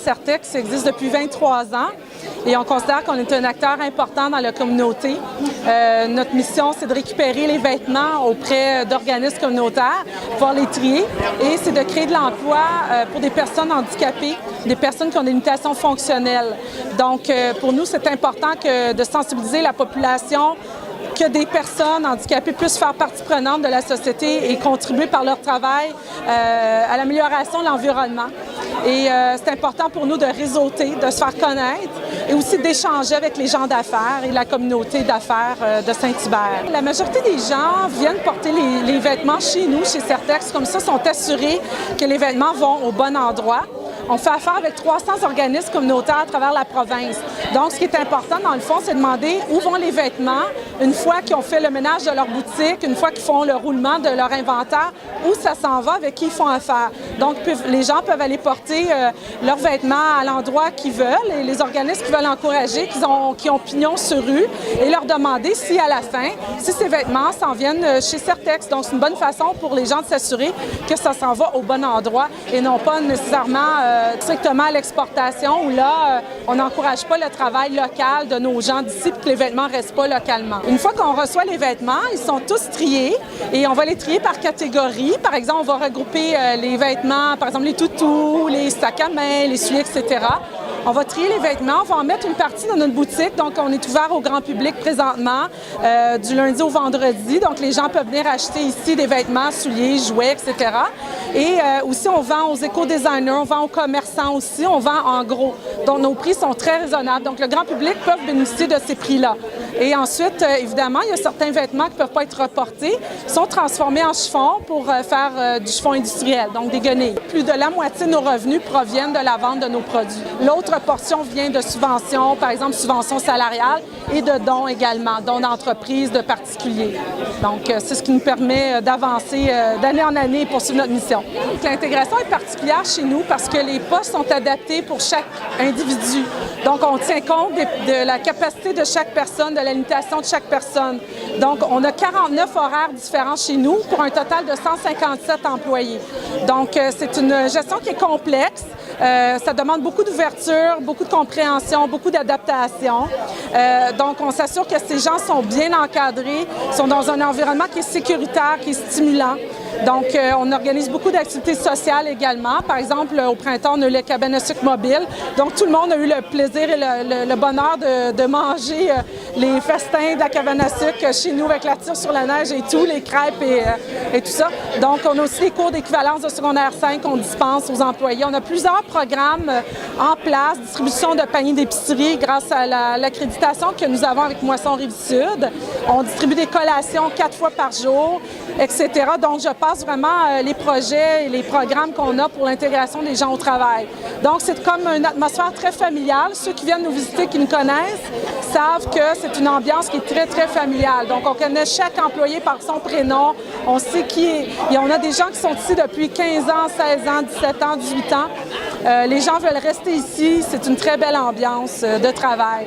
Certex existe depuis 23 ans et on considère qu'on est un acteur important dans la communauté. Notre mission, c'est de récupérer les vêtements auprès d'organismes communautaires, pouvoir les trier, et c'est de créer de l'emploi pour des personnes handicapées, des personnes qui ont des limitations fonctionnelles. Donc, pour nous, c'est important de sensibiliser la population, que des personnes handicapées puissent faire partie prenante de la société et contribuer par leur travail à l'amélioration de l'environnement. Et c'est important pour nous de réseauter, de se faire connaître et aussi d'échanger avec les gens d'affaires et la communauté d'affaires de Saint-Hubert. La majorité des gens viennent porter les vêtements chez nous, chez Certex, comme ça, sont assurés que les vêtements vont au bon endroit. On fait affaire avec 300 organismes communautaires à travers la province. Donc, ce qui est important, dans le fond, c'est de demander où vont les vêtements une fois qu'ils ont fait le ménage de leur boutique, une fois qu'ils font le roulement de leur inventaire, où ça s'en va, avec qui ils font affaire. Donc, les gens peuvent aller porter leurs vêtements à l'endroit qu'ils veulent, et les organismes qui veulent encourager, qui ont pignon sur rue, et leur demander si, à la fin, si ces vêtements s'en viennent chez Certex. Donc, c'est une bonne façon pour les gens de s'assurer que ça s'en va au bon endroit et non pas nécessairement strictement à l'exportation, où là, on n'encourage pas le travail local de nos gens d'ici pour que les vêtements ne restent pas localement. Une fois qu'on reçoit les vêtements, ils sont tous triés et on va les trier par catégorie. Par exemple, on va regrouper les vêtements, par exemple les toutous, les sacs à main, les souliers, etc. On va trier les vêtements, on va en mettre une partie dans notre boutique. Donc, on est ouvert au grand public présentement, du lundi au vendredi. Donc, les gens peuvent venir acheter ici des vêtements, souliers, jouets, etc. Et aussi, on vend aux éco-designers, on vend aux commerçants aussi, on vend en gros. Donc, nos prix sont très raisonnables. Donc, le grand public peut bénéficier de ces prix-là. Et ensuite, évidemment, il y a certains vêtements qui ne peuvent pas être reportés, sont transformés en chiffon pour faire du chiffon industriel, donc des guenilles. Plus de la moitié de nos revenus proviennent de la vente de nos produits. L'autre portion vient de subventions, par exemple subventions salariales, et de dons également, dons d'entreprises, de particuliers. Donc, c'est ce qui nous permet d'avancer d'année en année pour poursuivre notre mission. L'intégration est particulière chez nous parce que les postes sont adaptés pour chaque individu. Donc, on tient compte de la capacité de chaque personne, de la limitation de chaque personne. Donc, on a 49 horaires différents chez nous pour un total de 157 employés. Donc, c'est une gestion qui est complexe. Ça demande beaucoup d'ouverture, beaucoup de compréhension, beaucoup d'adaptation. Donc, on s'assure que ces gens sont bien encadrés, sont dans un environnement qui est sécuritaire, qui est stimulant. Donc, on organise beaucoup d'activités sociales également. Par exemple, au printemps, on a eu les cabanes à sucre mobiles. Donc, tout le monde a eu le plaisir et le bonheur de manger les festins de la cabane à sucre chez nous avec la tire sur la neige et tout, les crêpes et tout ça. Donc, on a aussi les cours d'équivalence de secondaire 5 qu'on dispense aux employés. On a plusieurs programmes en place, distribution de paniers d'épicerie grâce à l'accréditation que nous avons avec Moisson Rive-Sud. On distribue des collations 4 fois par jour, etc. Donc, je passe vraiment les projets et les programmes qu'on a pour l'intégration des gens au travail. Donc, c'est comme une atmosphère très familiale. Ceux qui viennent nous visiter, qui nous connaissent, savent que c'est une ambiance qui est très, très familiale. Donc, on connaît chaque employé par son prénom. On sait qui est. Et on a des gens qui sont ici depuis 15 ans, 16 ans, 17 ans, 18 ans. Les gens veulent rester ici. C'est une très belle ambiance de travail.